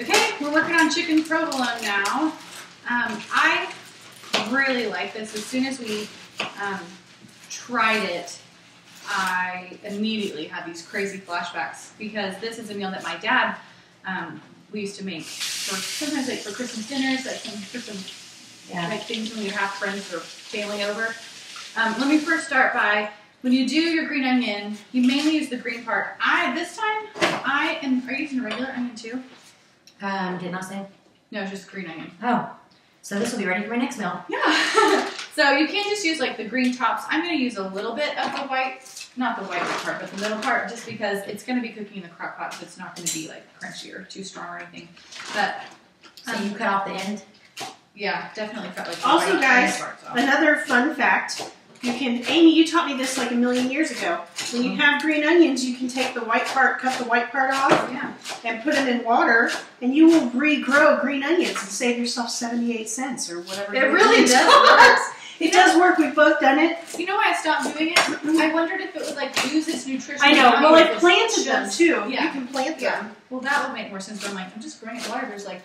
Okay, we're working on chicken provolone now. I really like this. As soon as we tried it, I immediately had these crazy flashbacks because this is a meal that my dad we used to make for sometimes like for Christmas dinners, like for some like things when you have friends or family over. Let me first start by when you do your green onion, you mainly use the green part. This time are you using a regular onion too? Did not say. No, just green onion. Oh, so this will be ready for my next meal. Yeah. So you can't just use like the green tops. I'm going to use a little bit of the white, not the white part, but the middle part, just because it's going to be cooking in the crock pot, so it's not going to be like crunchy or too strong or anything. But so you cut off the end. Yeah, definitely cut like the also, white guys, parts off. another fun fact. You can, Amy, you taught me this like a million years ago. When you have green onions, you can take the white part, cut the white part off, and put it in water, and you will regrow green onions and save yourself 78 cents or whatever. It really does work. It does work. We've both done it. You know why I stopped doing it? I wondered if it would like lose its nutrition. I know. Well, I planted them too. Yeah. You can plant them. Yeah. Well, that would make more sense. But I'm like, I'm just growing it in water. There's like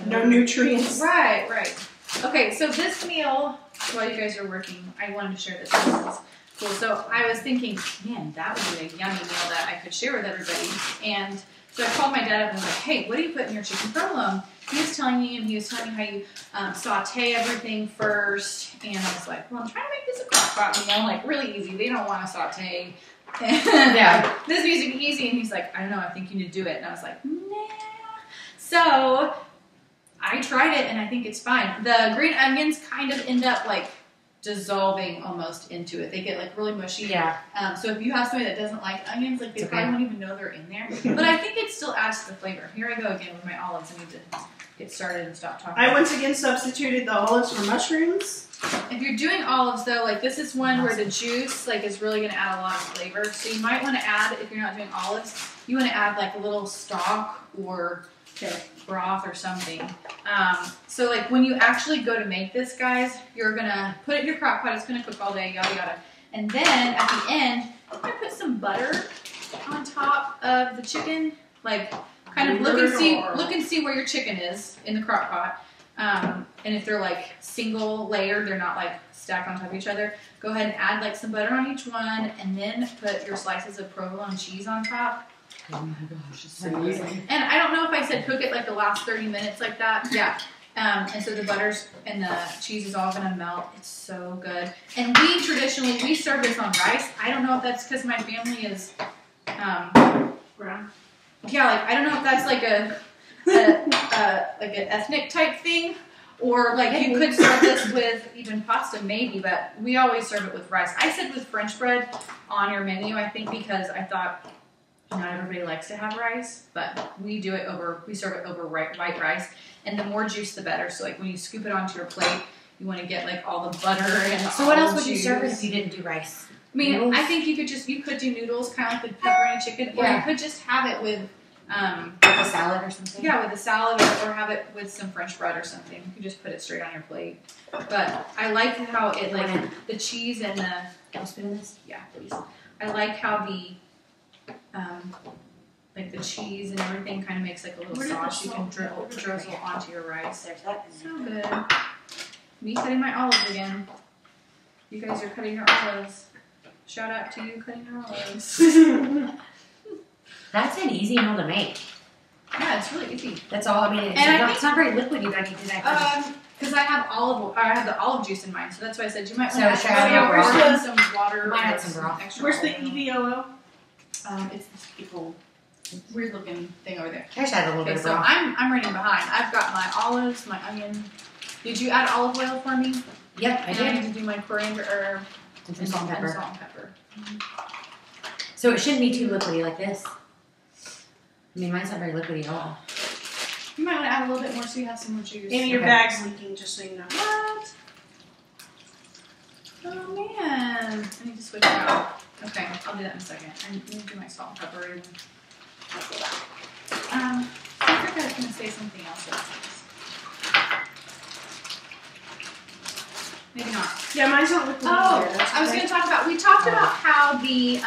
no nutrients. Right, right. Okay, so this meal, while you guys are working, I wanted to share this. This is cool. So I was thinking, man, that would be a yummy meal that I could share with everybody. And so I called my dad up and was like, hey, what do you put in your chicken provolone? He was telling me how you saute everything first. And I was like, well, I'm trying to make this a crock pot meal, like really easy. They don't want to saute. Yeah. This needs to be easy. And he's like, I don't know, I think you need to do it. And I was like, nah. So I tried it and I think it's fine. The green onions kind of end up like dissolving almost into it. They get like really mushy. Yeah. So if you have somebody that doesn't like onions, like they probably won't even know they're in there. But I think it still adds to the flavor. Here I go again with my olives. I need to get started and stop talking. I once again substituted the olives for mushrooms. If you're doing olives though, like this is one where the juice like is really going to add a lot of flavor. So you might want to add, if you're not doing olives, you want to add like a little stock or broth or something. So like when you actually go to make this, guys, you're gonna put it in your crock pot. It's gonna cook all day, yada yada. And then at the end, you're gonna put some butter on top of the chicken, like kind of look and see where your chicken is in the crock pot. And if they're like single layered, they're not like stacked on top of each other. Go ahead and add like some butter on each one, and then put your slices of provolone cheese on top. Oh my gosh, it's so easy. And I don't know if I said cook it like the last 30 minutes like that. Yeah. And so the butters and the cheese is all going to melt. It's so good. And we traditionally, serve this on rice. I don't know if that's because my family is, Brown. Yeah, like, I don't know if that's like like an ethnic type thing. Or like you could serve this with even pasta maybe, but we always serve it with rice. I said with French bread on your menu, I think, because I thought not everybody likes to have rice, but we serve it over white rice, and the more juice the better. So like when you scoop it onto your plate, you want to get like all the butter and the So what else would you serve if you didn't do rice? I mean, noodles? I think you could do noodles, kind of like the pepperoni chicken, or you could just have it with like a salad or something. Yeah, with a salad, or have it with some French bread or something. You can just put it straight on your plate. But I like how it like the cheese and the. Can I spin this? Yeah, please. I like how the like the cheese and everything kind of makes like a little sauce you can drizzle onto your rice. There's that. So good. Me cutting my olives again. You guys are cutting your olives. Shout out to you cutting your olives. That's an easy meal to make. Yeah, it's really easy. That's all. I mean, it's not very liquidy. I need to because I have I have the olive juice in mine, so that's why I said you might want to add some water. Might add some broth. Where's the EVOO? It's this little weird looking thing over there. I should add a little bit of so broth. I'm running behind. I've got my olives, my onion. Did you add olive oil for me? Yep, I did. I need to do my coriander herb and some salt and pepper. Mm-hmm. So it shouldn't be too liquidy like this. I mean, mine's not very liquidy at all. You might want to add a little bit more so you have some more juice. And your bag's leaking, just so you know. What? Oh man, I need to switch it out. Okay, I'll do that in a second. I need to do my salt and pepper. And I think I was going to say something else. Maybe not. Yeah, mine's not liquid. Oh, I was going to talk about. We talked about how the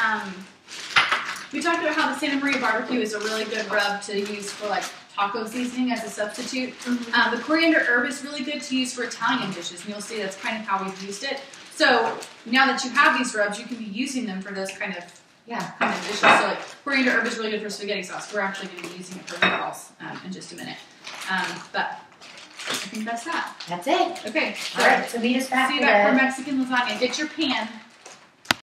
We talked about how the Santa Maria barbecue is a really good rub to use for like taco seasoning as a substitute. The coriander herb is really good to use for Italian dishes, and you'll see that's kind of how we've used it. So now that you have these rubs, you can be using them for those kind of dishes. So like coriander herb is really good for spaghetti sauce. We're actually going to be using it for meatballs in just a minute. But I think that's that. That's it. Okay. All right. So meet us back. See you back for Mexican lasagna. Get your pan.